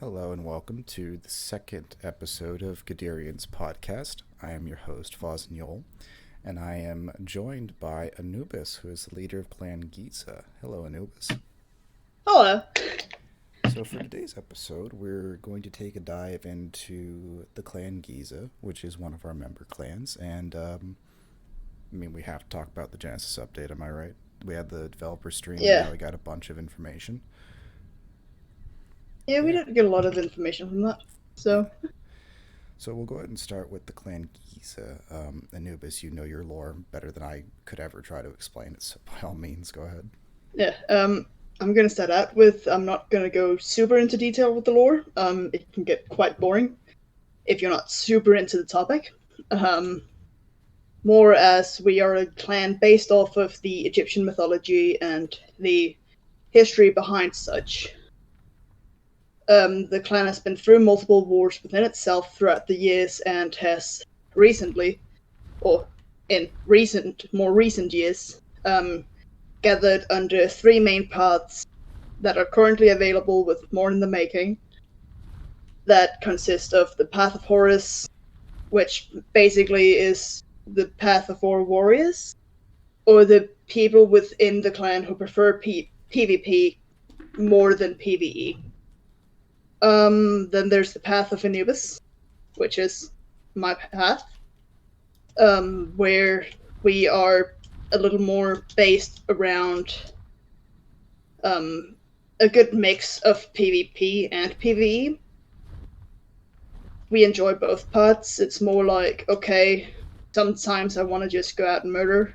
Hello and welcome to the second episode of Gaderian's podcast. I am your host, Voznol, and I am joined by Anubis, who is the leader of Clan Giza. Hello, Anubis. Hello. So for today's episode, we're going to take a dive into the Clan Giza, which is one of our member clans, and we have to talk about the Genesis update, am I right? We had the developer stream, and Yeah. now we got a bunch of information. Yeah, we Yeah, didn't get a lot of information from that. yeah. So, So we'll go ahead and start with the Clan Giza. Anubis, you know your lore better than I could ever try to explain it, so by all means, go ahead. yeah. I'm going to start out with I'm not going to go super into detail with the lore. It can get quite boring if you're not super into the topic. Um, More as we are a clan based off of the Egyptian mythology and the history behind such. The clan has been through multiple wars within itself throughout the years and has recently, or in more recent years, gathered under three main paths that are currently available with more in the making. That consist of the Path of Horus, which basically is the path of all warriors, or the people within the clan who prefer PvP more than PvE. Then there's the Path of Anubis, which is my path, where we are a little more based around a good mix of PvP and PvE. We enjoy both parts. It's more like, okay, sometimes I want to just go out and murder.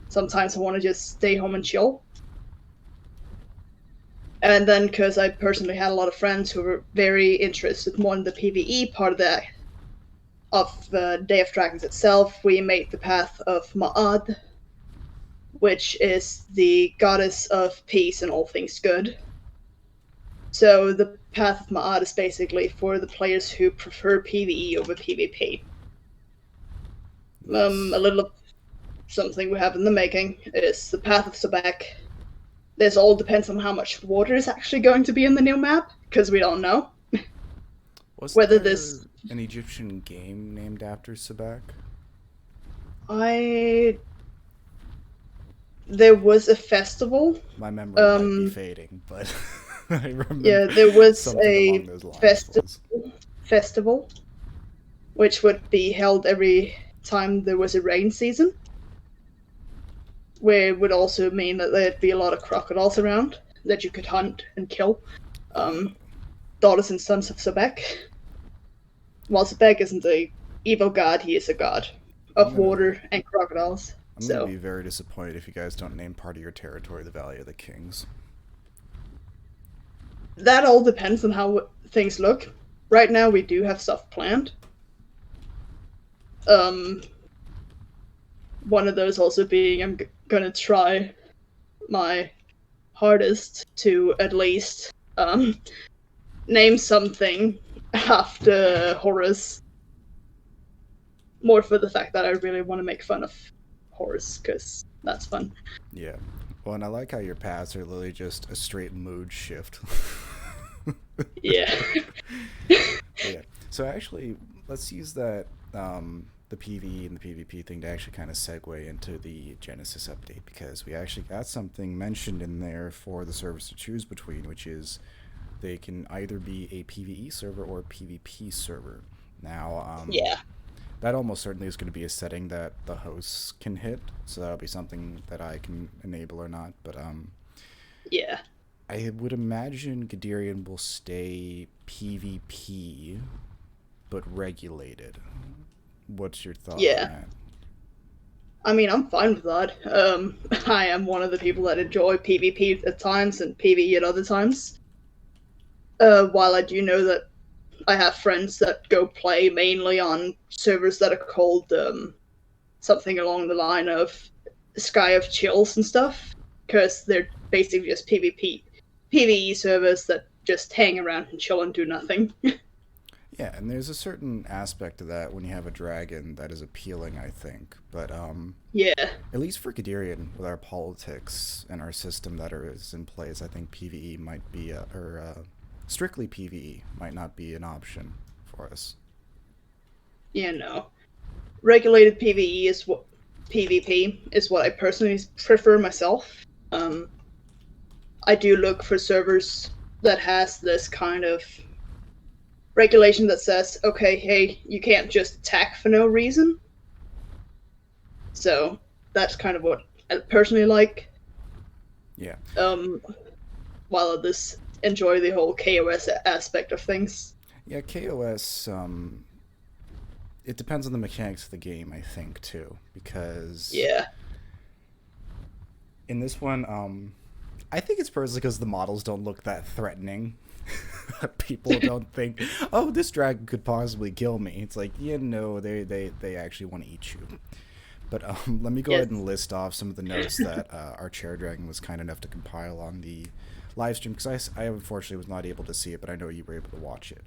Sometimes I want to just stay home and chill. And then, because I personally had a lot of friends who were very interested more in the PvE part of the Day of Dragons itself, we made the path of Ma'ad, which is the goddess of peace and all things good. So the path of Ma'ad is basically for the players who prefer PvE over PvP. A Nice. little of something we have in the making is the path of Sabak. This all depends on how much water is actually going to be in the new map, because we don't know Wasn't whether there this. an Egyptian game named after Sabak? I There was a festival. My memory might be Um, fading, but I remember yeah, there was something along a those lines festi- was. festival which would be held every time there was a rain season, where it would also mean that there'd be a lot of crocodiles around that you could hunt and kill. Oh, Um, Daughters and sons of Sebek. While Sebek isn't a evil god, he is a god I'm of gonna water and crocodiles. I'm gonna So be very disappointed if you guys don't name part of your territory the Valley of the Kings. that all depends on how things look. Right now, we do have stuff planned. Um, One of those also being I'm gonna try my hardest to at least name something after Horus. More for the fact that I really want to make fun of Horus, because that's fun. Yeah. Well, and I like how your paths are literally just a straight mood shift. Yeah. Yeah. So actually, let's use that the PvE and the PvP thing to actually kind of segue into the Genesis update because we actually got something mentioned in there for the servers to choose between, which is they can either be a PvE server or a PvP server. Now, Yeah. that almost certainly is going to be a setting that the hosts can hit, so that'll be something that I can enable or not. But Yeah. I would imagine Gaderian will stay PvP, but regulated. What's your thought on Yeah. that? I mean, I'm fine with that. I am one of the people that enjoy PvP at times and PvE at other times. While I do know that I have friends that go play mainly on servers that are called something along the line of Sky of Chills and stuff, because they're basically just PvE servers that just hang around and chill and do nothing. Yeah, and there's a certain aspect to that when you have a dragon that is appealing, I think. But Yeah. at least for Gaderian, with our politics and our system that is in place, I think PvE might be, or strictly PvE might not be an option for us. Regulated PvE is what PvP is what I personally prefer myself. Um, I do look for servers that has this kind of regulation that says, okay, hey, you can't just attack for no reason. So that's kind of what I personally like. Yeah. Um, while others enjoy the whole KOS aspect of things. Yeah, KOS, it depends on the mechanics of the game, I think, too. Because Yeah. in this one, I think it's personally because the models don't look that threatening. People don't think, oh, this dragon could possibly kill me. It's like, they actually want to eat you. But let me go ahead and list off some of the notes that our chair dragon was kind enough to compile on the live stream, because I unfortunately was not able to see it, but I know you were able to watch it.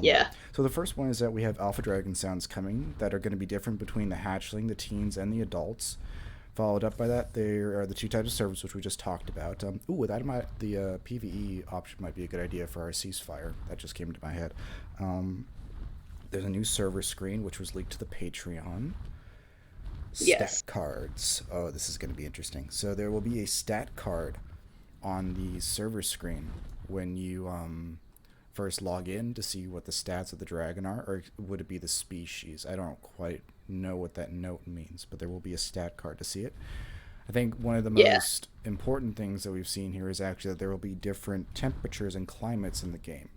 Yeah. So the first one is that we have alpha dragon sounds coming that are going to be different between the hatchling, the teens, and the adults. Followed up by that, there are the two types of servers which we just talked about. The PvE option might be a good idea for our ceasefire. That just came into my head. There's a new server screen which was leaked to the Patreon. Stat cards. Oh, this is going to be interesting. So there will be a stat card on the server screen when you first log in to see what the stats of the dragon are, or would it be the species? I don't quite know what that note means, but there will be a stat card to see it. I think one of the most important things that we've seen here is actually that there will be different temperatures and climates in the game,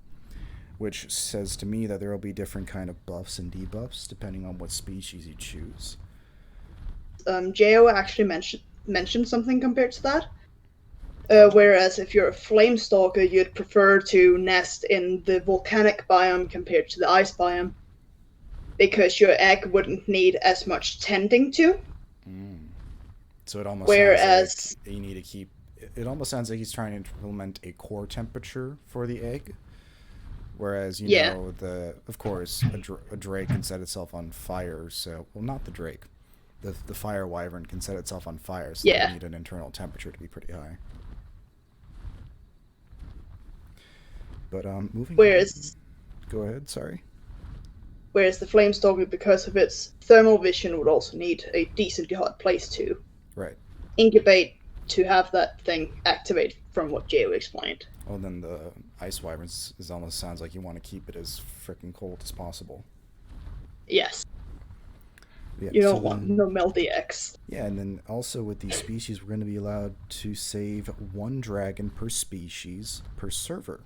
which says to me that there will be different kind of buffs and debuffs depending on what species you choose. Jo actually mentioned something compared to that. Whereas if you're a flamestalker, you'd prefer to nest in the volcanic biome compared to the ice biome, because your egg wouldn't need as much tending to. So it almost sounds like you need to keep. It almost sounds like he's trying to implement a core temperature for the egg, whereas of course a drake can set itself on fire. So not the drake, the fire wyvern can set itself on fire. So you need an internal temperature to be pretty high. But moving. Go ahead. Sorry. Whereas the flamestalker, because of its thermal vision, would also need a decently hot place to incubate to have that thing activate, from what Jo explained. Well, then the ice wyverns almost sounds like you want to keep it as freaking cold as possible. Yes. You don't want no melty eggs. Yeah, and then also with these species, we're going to be allowed to save one dragon per species per server,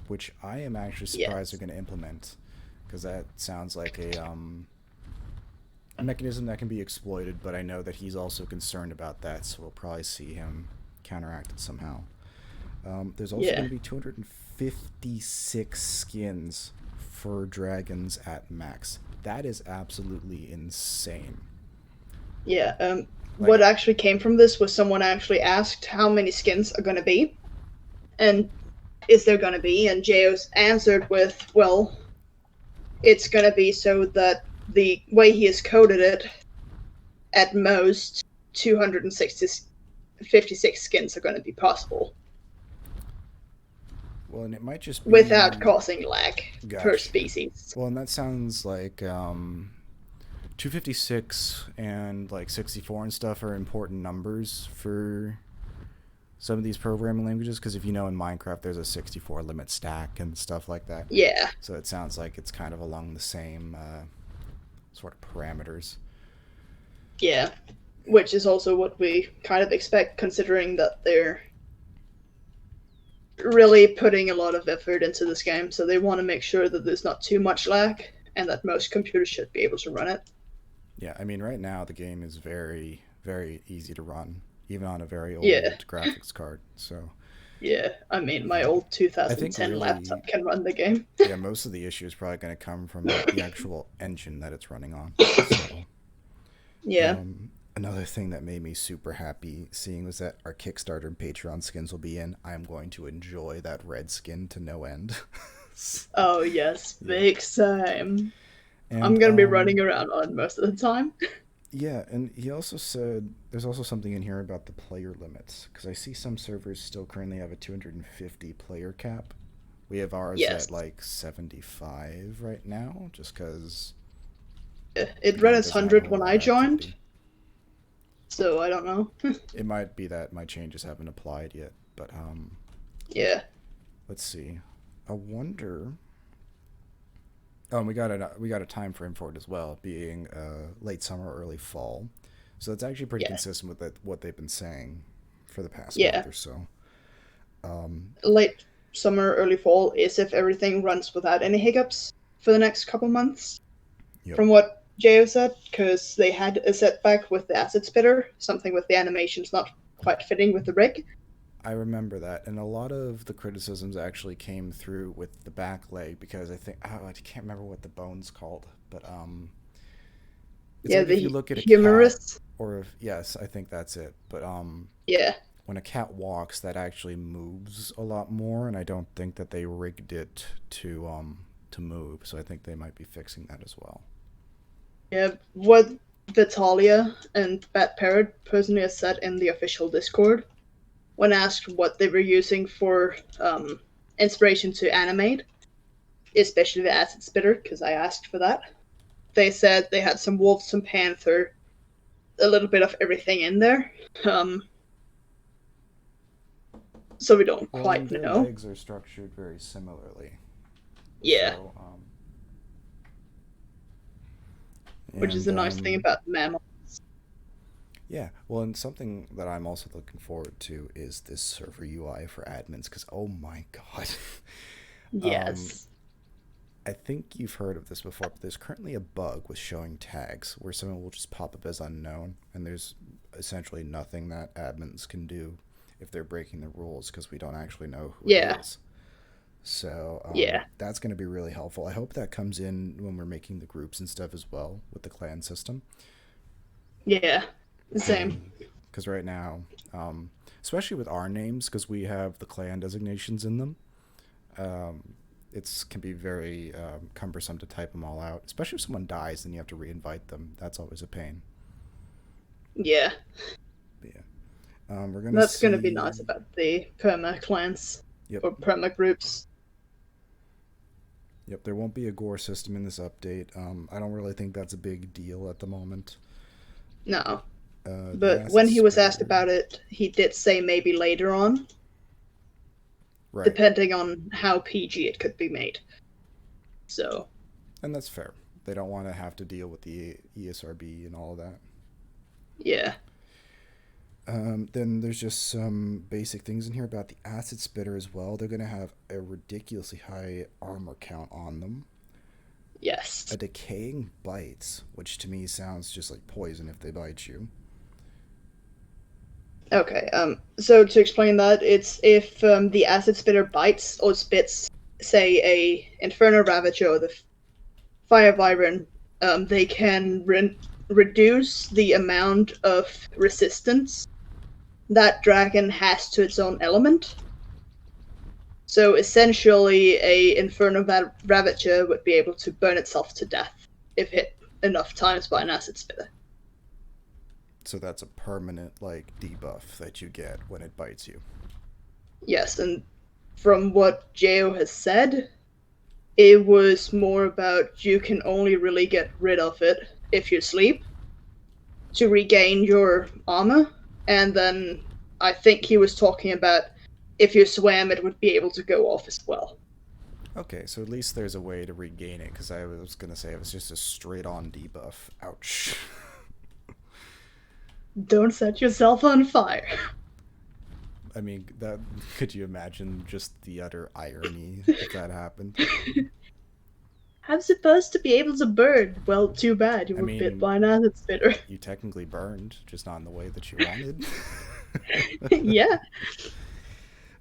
which I am actually surprised they're going to implement, because that sounds like a mechanism that can be exploited, but I know that he's also concerned about that, so we'll probably see him counteracted somehow. There's also going to be 256 skins for dragons at max. That is absolutely insane. Yeah, what actually came from this was someone actually asked how many skins are going to be, and is there going to be, and Jaos answered with, well, it's going to be so that the way he has coded it, at most 256 skins are going to be possible. Well, and it might just be without causing lag per species. Well, and that sounds like 256 and like 64 and stuff are important numbers for some of these programming languages, because if you know in Minecraft there's a 64 limit stack and stuff like that. Yeah. So it sounds like it's kind of along the same sort of parameters. Yeah, which is also what we kind of expect, considering that they're really putting a lot of effort into this game, so they want to make sure that there's not too much lag and that most computers should be able to run it. Yeah, I mean, right now the game is very, very easy to run, even on a very old graphics card. So yeah, I mean, my old 2010 laptop can run the game. Yeah, most of the issue is probably going to come from the actual engine that it's running on. So, yeah. Another thing that made me super happy seeing was that our Kickstarter and Patreon skins will be in. I am going to enjoy that red skin to no end. Oh, yes, big time. And, I'm going to be running around on most of the time. Yeah, and he also said there's also something in here about the player limits, because I see some servers still currently have a 250 player cap, We have ours Yes. at like 75 right now, just because the It read game as doesn't have a 100 whole when lot I of activity. joined, so I don't know. It might be that my changes haven't applied yet, but Yeah. let's see. I wonder. Oh, and we got a time frame for it as well, being late summer, early fall. So it's actually pretty Yeah. consistent with what they've been saying for the past Yeah. month or so. Um, Late summer, early fall is if everything runs without any hiccups for the next couple months, yep. from what Jo said, because they had a setback with the asset spitter, something with the animations not quite fitting with the rig. I remember that, and a lot of the criticisms actually came through with the back leg because I can't remember what the bone's called, but it's Yeah, like if you the look at a cat, humorous. or if yes, I think that's it. But Yeah. when a cat walks, that actually moves a lot more, and I don't think that they rigged it to move. So I think they might be fixing that as well. Yeah, what Vitalia and Bat Parrot personally has said in the official Discord, when asked what they were using for inspiration to animate, especially the acid spitter, because I asked for that, they said they had some wolf, some panther, a little bit of everything in there. Um, so we don't Well, and quite their know. legs are structured very similarly. Yeah, So which is and a nice thing about the mammal. yeah, well, and something that I'm also looking forward to is this server UI for admins, because oh my god. um, Yes. I think you've heard of this before, but there's currently a bug with showing tags where someone will just pop up as unknown, and there's essentially nothing that admins can do if they're breaking the rules because we don't actually know who it Yeah. is. So Yeah. that's going to be really helpful. I hope that comes in when we're making the groups and stuff as well with the clan system. Yeah. The same. Because right now, especially with our names, because we have the clan designations in them, um, it's can be very cumbersome to type them all out. Especially if someone dies and you have to reinvite them. That's always a pain. Yeah. But yeah, we're gonna That's going to be see. nice about the perma clans Yep, or perma groups. yep. There won't be a gore system in this update. I don't really think that's a big deal at the moment. No. The But acid when he was asked spitter, about it, he did say maybe later on, right? depending on how PG it could be made. So, And that's fair. They don't want to have to deal with the ESRB and all of that. yeah. Then there's just some basic things in here about the acid spitter as well. They're going to have a ridiculously high armor count on them. Yes. A decaying bites, which to me sounds just like poison if they bite you. Okay. So to explain that, it's if the acid spitter bites or spits, say, a Inferno Ravager or the Fire Wyvern, they can reduce the amount of resistance that dragon has to its own element. So essentially, a Inferno Ravager would be able to burn itself to death if hit enough times by an acid spitter. So that's a permanent like debuff that you get when it bites you. Yes, and from what Jao has said, it was more about you can only really get rid of it if you sleep to regain your armor, and then I think he was talking about if you swam, it would be able to go off as well. Okay, so at least there's a way to regain it, because I was going to say it was just a straight on debuff. Ouch. Don't set yourself on fire. I mean, that could you imagine just the utter irony if that happened? I'm supposed to be able to burn. Well, too bad. You I were bit mean, by an acid spitter. you technically burned, just not in the way that you wanted. Yeah.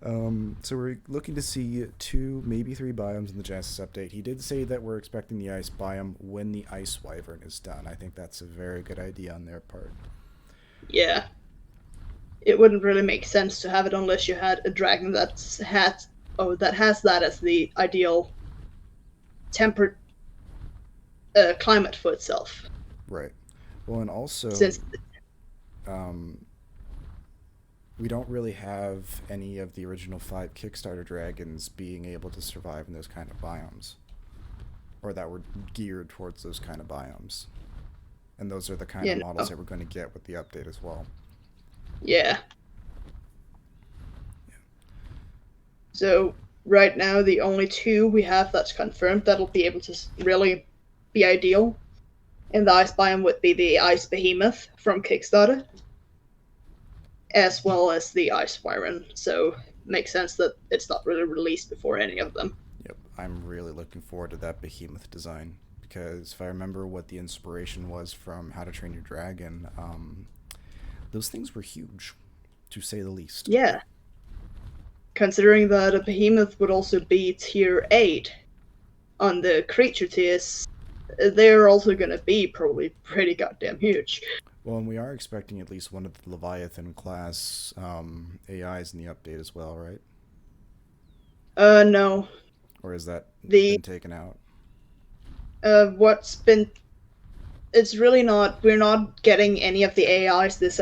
So we're looking to see 2, maybe 3 biomes in the Genesis update. He did say that we're expecting the ice biome when the ice wyvern is done. I think that's a very good idea on their part. Yeah. It wouldn't really make sense to have it unless you had a dragon that has that as the ideal temperate climate for itself. Right. Well, and also, Since um, we don't really have any of the original 5 Kickstarter dragons being able to survive in those kind of biomes, or that were geared towards those kind of biomes. And those are the kind of You models know. that we're going to get with the update as well. Yeah. So right now, the only two we have that's confirmed that'll be able to really be ideal in the ice biome would be the ice behemoth from Kickstarter, as well as the ice Wyvern. So makes sense that it's not really released before any of them. Yep, I'm really looking forward to that behemoth design, because if I remember what the inspiration was from How to Train Your Dragon, those things were huge, to say the least. Yeah, considering that a behemoth would also be tier 8 on the creature tiers, they're also going to be probably pretty goddamn huge. Well, and we are expecting at least one of the Leviathan class AIs in the update as well, right? No. Or has that The been taken out? what's been it's really not we're not getting any of the AIs this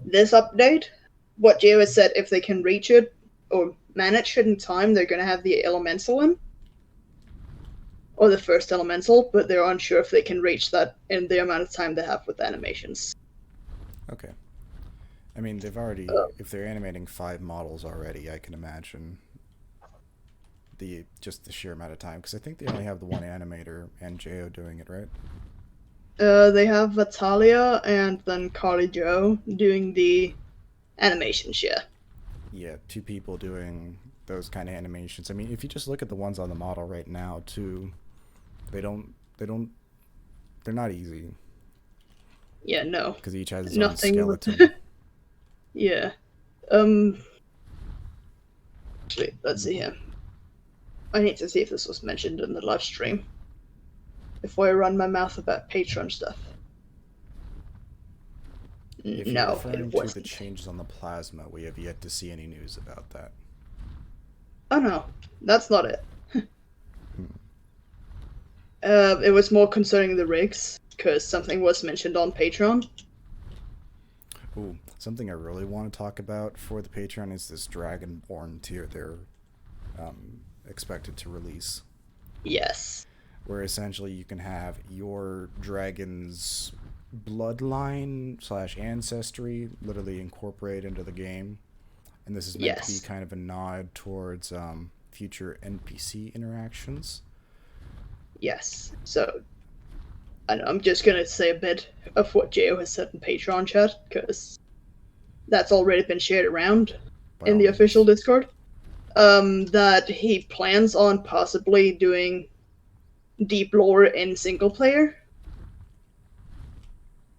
update. What Geo has said, if they can reach it or manage it in time, they're gonna have the elemental in, or the first elemental, but they're unsure if they can reach that in the amount of time they have with animations. Okay. I mean, they've already, if they're animating 5 models already, I can imagine the sheer amount of time, because I think they only have the one animator and Jo doing it, right? They have Vitalia and then Carly Joe doing the animations, yeah. Yeah, 2 people doing those kind of animations. I mean, if you just look at the ones on the model right now, too, they don't, they don't, they're not easy, Yeah, no. because each has its own Nothing with skeleton. yeah. Wait, let's see here. I need to see if this was mentioned in the live stream before I run my mouth about Patreon stuff. If you're No, referring it to the wasn't. changes on the plasma, we have yet to see any news about that. Oh no, that's not it. Hmm. It was more concerning the rigs, because something was mentioned on Patreon. Ooh, something I really want to talk about for the Patreon is this Dragonborn tier they're expected to release, Yes. where essentially you can have your dragon's bloodline slash ancestry literally incorporated into the game, and this is meant to be Yes. kind of a nod towards future NPC interactions. Yes. So, I'm just gonna say a bit of what Geo has said in Patreon chat, because that's already been shared around By in all the official means. Discord. That he plans on possibly doing deep lore in single player,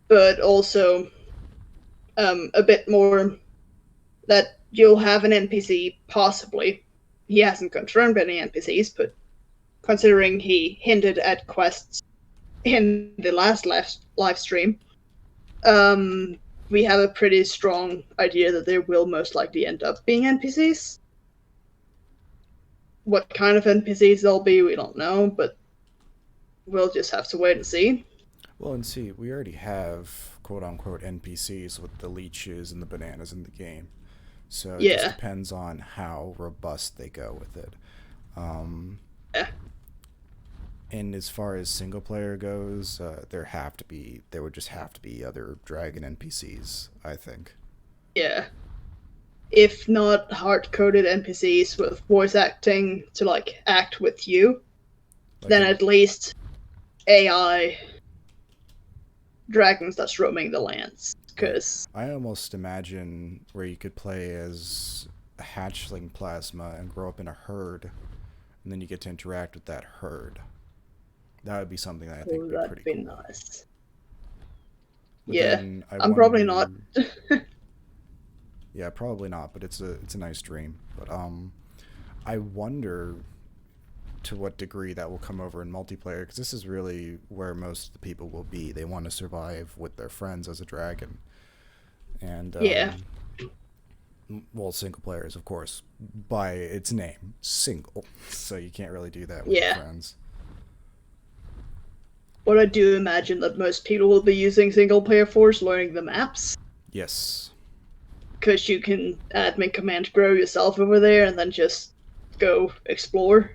but also a bit more that you'll have an NPC possibly. He hasn't confirmed any NPCs, but considering he hinted at quests in the last live stream, um, we have a pretty strong idea that there will most likely end up being NPCs. What kind of NPCs they'll be, we don't know, but we'll just have to wait and see. Well, and see, we already have quote unquote NPCs with the leeches and the bananas in the game. So it just Yeah. depends on how robust they go with it. Um, Yeah. and as far as single player goes, there would just have to be other dragon NPCs, I think. Yeah. If not hard coded NPCs with voice acting to like act with you, Like then an at least AI dragons that's roaming the lands. yeah, Because I almost imagine where you could play as a hatchling plasma and grow up in a herd, and then you get to interact with that herd. That would be something that I think oh, would be that'd pretty be cool. nice. But Yeah, then I I'm probably not. wonder. Yeah, probably not, but it's a nice dream. But I wonder to what degree that will come over in multiplayer, because this is really where most of the people will be. They want to survive with their friends as a dragon, and Yeah, well, single players, of course, by its name, single. So you can't really do that with your yeah. friends. What I do imagine that most people will be using single player for is learning the maps. Yes. because you can admin command grow yourself over there and then just go explore.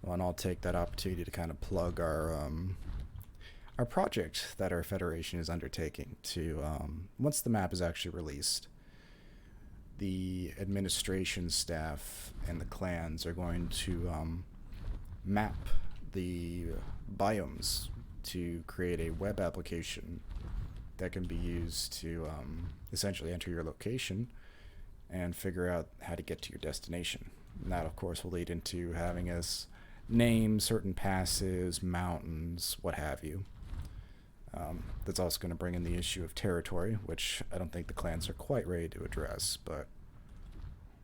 Well, and I'll take that opportunity to kind of plug our project that our federation is undertaking to once the map is actually released, the administration staff and the clans are going to map the biomes to create a web application that can be used to essentially enter your location and figure out how to get to your destination. And that, of course, will lead into having us name certain passes, mountains, what have you. That's also going to bring in the issue of territory, which I don't think the clans are quite ready to address, but...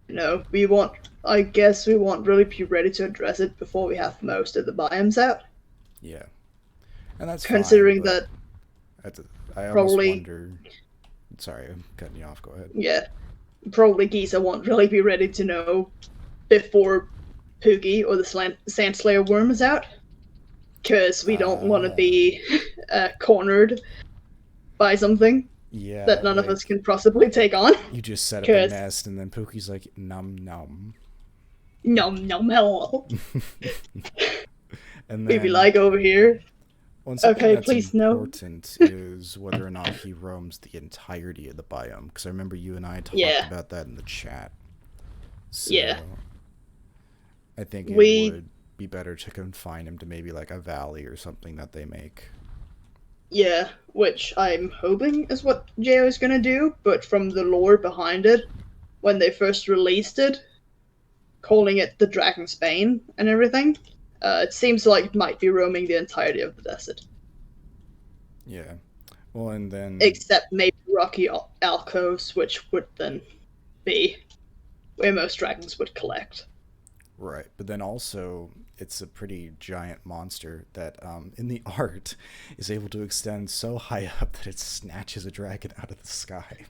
No, I guess we won't really be ready to address it before we have most of the biomes out. Yeah. And that's considering fine, that I almost probably wonder... Sorry, I'm cutting you off. Go ahead. yeah, probably Giza won't really be ready to know before Poogie or the Sand Slayer worm is out, because we don't want to be cornered by something that none of us can possibly take on. You just set up a nest, and then Pookie's like, num num. Num num, hello. And then, we be like, over here. Okay, please no. Important is whether or not he roams the entirety of the biome, because I remember you and I talked about that in the chat. So yeah. I think it would be better to confine him to maybe like a valley or something that they make. Yeah, which I'm hoping is what JO is going to do, but from the lore behind it, when they first released it, calling it the Dragon's Bane and everything, it seems like it might be roaming the entirety of the desert. Yeah. Well, and then... Except maybe rocky alcoves, which would then be where most dragons would collect. Right, but then also it's a pretty giant monster that in the art is able to extend so high up that it snatches a dragon out of the sky.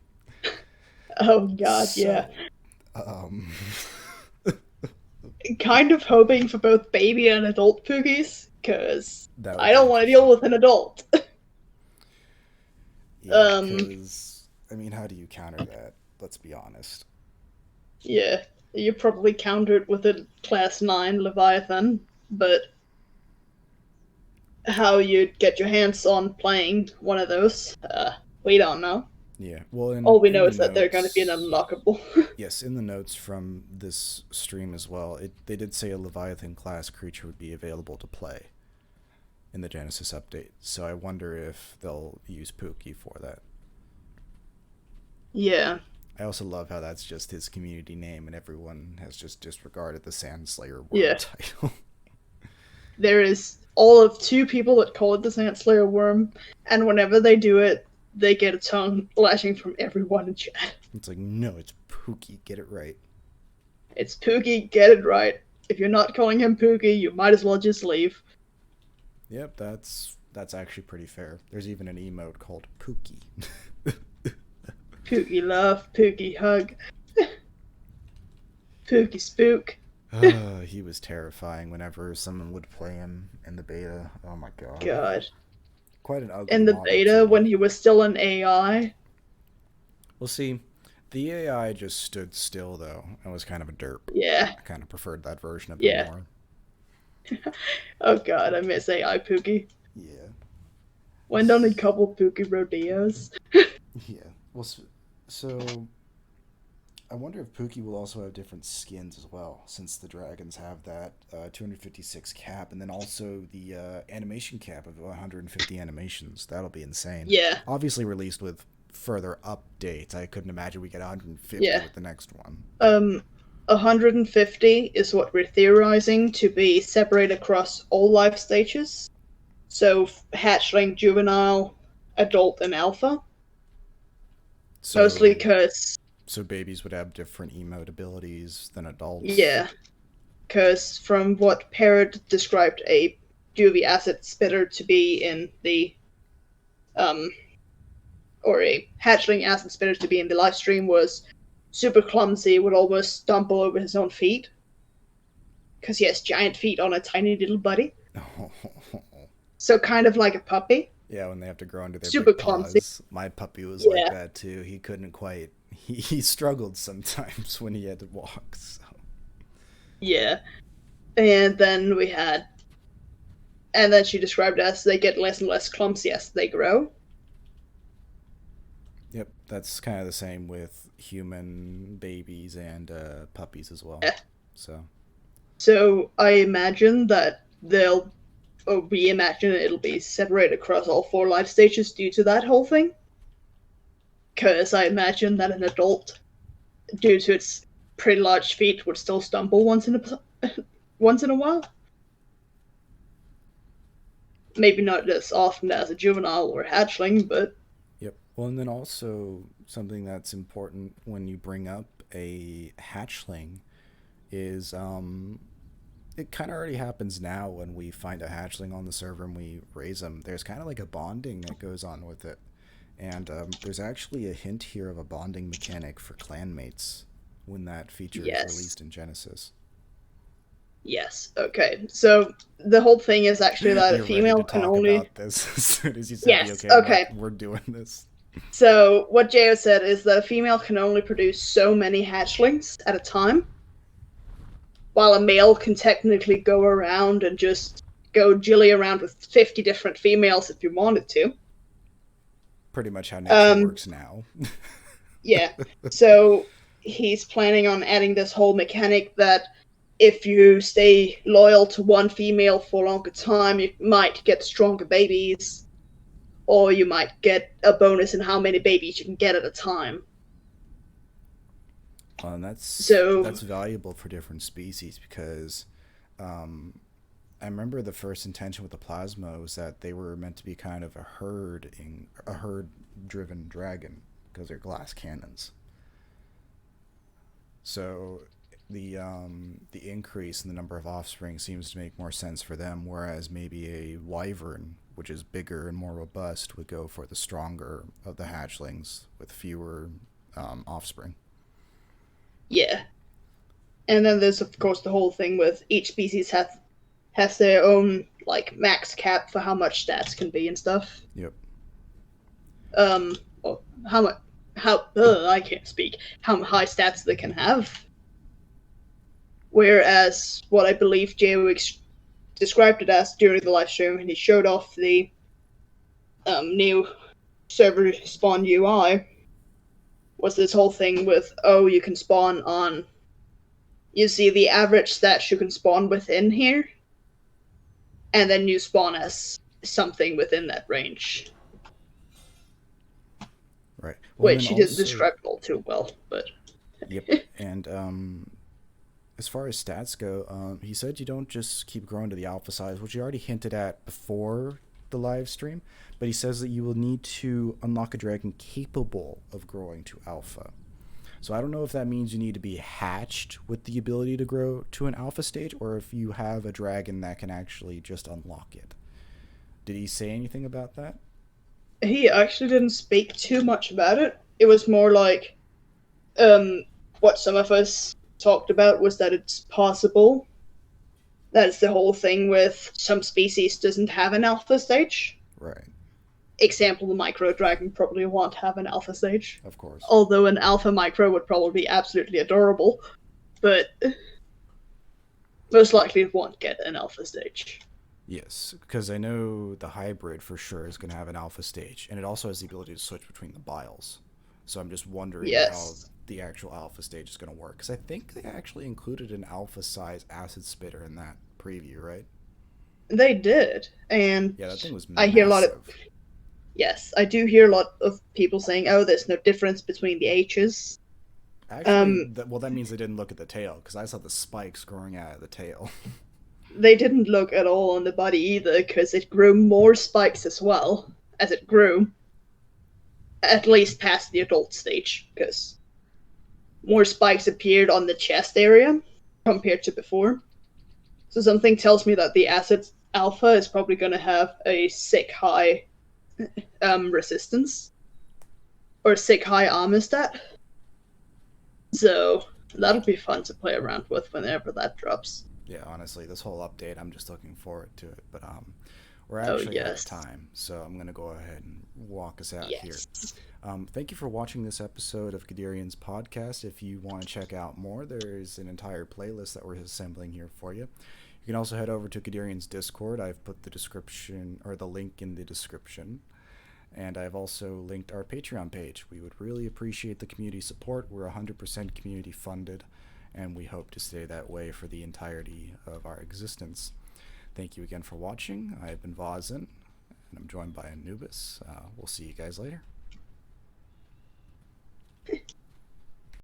Oh god, yeah. Kind of hoping for both baby and adult Poogies, because I don't want to deal with an adult. Yeah, because, I mean, how do you counter that? Let's be honest. Yeah, you probably counter it with a Class 9 Leviathan, but how you'd get your hands on playing one of those, we don't know. Yeah, well, all we know is that they're going to be an unlockable. Yes, in the notes from this stream as well, they did say a Leviathan class creature would be available to play in the Genesis update. So I wonder if they'll use Pookie for that. Yeah. I also love how that's just his community name, and everyone has just disregarded the Sand Slayer worm title. There is all of 2 people that call it the Sand Slayer worm, and whenever they do it, they get a tongue lashing from everyone in chat. It's like, no, it's Pookie, get it right. It's Pookie, get it right. If you're not calling him Pookie, you might as well just leave. Yep, that's actually pretty fair. There's even an emote called Pookie. Pookie love, Pookie hug, Pookie spook. He was terrifying whenever someone would play him in the beta. Oh my god. God. Quite an ugly in the beta too. When he was still an AI. Well, see, the AI just stood still though and was kind of a derp. Yeah. I kind of preferred that version of him more. Oh god, I miss AI Pookie. Yeah. Went on a couple Pookie rodeos. Yeah. Well, so I wonder if Pookie will also have different skins as well, since the dragons have that 256 cap, and then also the animation cap of 150 animations. That'll be insane. Yeah. Obviously released with further updates. I couldn't imagine we get 150 with the next one. 150 is what we're theorizing to be separated across all life stages. So hatchling, juvenile, adult, and alpha. So, mostly because... So babies would have different emote abilities than adults? Yeah. Because from what Parrot described a juvie acid spitter to be in the... or a hatchling acid spitter to be in the live stream was super clumsy, would almost stumble over his own feet. Because he has giant feet on a tiny little buddy. So kind of like a puppy. Yeah, when they have to grow into their Super big clumsy. paws. My puppy was like Yeah, that too. He couldn't quite. He struggled sometimes when he had to walk. So. yeah. And then we had, and then she described it as they get less and less clumsy as they grow. Yep, that's kind of the same with human babies and puppies as well. Yeah. So. So I imagine that they'll, or we imagine it'll be separated across all four life stages due to that whole thing. Because I imagine that an adult, due to its pretty large feet, would still stumble once in a while. Maybe not as often as a juvenile or a hatchling, but Yep. Well, and then also something that's important when you bring up a hatchling is it kind of already happens now when we find a hatchling on the server and we raise them. There's kind of like a bonding that goes on with it. And there's actually a hint here of a bonding mechanic for clanmates when that feature is yes. released in Genesis. Yes. Okay. So the whole thing is actually that a You're ready to female can talk only. about this as soon as you said the Yes. okay, Okay. we're doing this. So what Jao said is that a female can only produce so many hatchlings at a time, while a male can technically go around and just go jilly around with 50 different females if you wanted to. Pretty much how nature Um, works now. yeah. So he's planning on adding this whole mechanic that if you stay loyal to one female for a longer time, you might get stronger babies, or you might get a bonus in how many babies you can get at a time. And So that's valuable for different species because um, I remember the first intention with the plasma was that they were meant to be kind of a herd driven dragon because they're glass cannons. So the increase in the number of offspring seems to make more sense for them, whereas maybe a wyvern, which is bigger and more robust, would go for the stronger of the hatchlings with fewer offspring. yeah, and then there's of course the whole thing with each species has their own like max cap for how much stats can be and stuff. Yep. Or how much how I can't speak how high stats they can have. Whereas what I believe described it as during the live stream, and he showed off the new server spawn UI, was this whole thing with, oh, you can spawn on, you see the average stats you can spawn within here, and then you spawn as something within that range. Right. Well, and then Which he didn't also, describe it all too well, but yep. And as far as stats go, he said you don't just keep growing to the alpha size, which you already hinted at before the live stream. But he says that you will need to unlock a dragon capable of growing to alpha. So I don't know if that means you need to be hatched with the ability to grow to an alpha stage, or if you have a dragon that can actually just unlock it. Did he say anything about that? he actually didn't speak too much about it. It was more like, um, what some of us talked about was that it's possible. That's the whole thing with some species doesn't have an alpha stage. Right. Example, the micro dragon probably won't have an alpha stage. Of course. Although an alpha micro would probably be absolutely adorable, but most likely it won't get an alpha stage. Yes, because I know the hybrid for sure is going to have an alpha stage, and it also has the ability to switch between the biles. So I'm just wondering how Yes, the actual alpha stage is going to work. Because I think they actually included an alpha size acid spitter in that preview, right? they did, and Yeah, that thing was I hear a lot of massive. yes, I do hear a lot of people saying, "Oh, there's no difference between the H's." Actually, Um, well, that means they didn't look at the tail, because I saw the spikes growing out of the tail. they didn't look at all on the body either, because it grew more spikes as well as it grew, at least past the adult stage, because more spikes appeared on the chest area compared to before. So something tells me that the acid alpha is probably going to have a sick high resistance or sick high armor stat. So that'll be fun to play around with whenever that drops. Yeah, honestly, this whole update, I'm just looking forward to it. But we're Oh actually out of yes. time, so I'm going to go ahead and walk us out here. Yes. Thank you for watching this episode of Gaderian's podcast. If you want to check out more, there's an entire playlist that we're assembling here for you. You can also head over to Gaderian's Discord. I've put the description or the link in the description. And I've also linked our Patreon page. We would really appreciate the community support. We're 100% community funded, and we hope to stay that way for the entirety of our existence. Thank you again for watching. I've been Vazin, and I'm joined by Anubis. We'll see you guys later.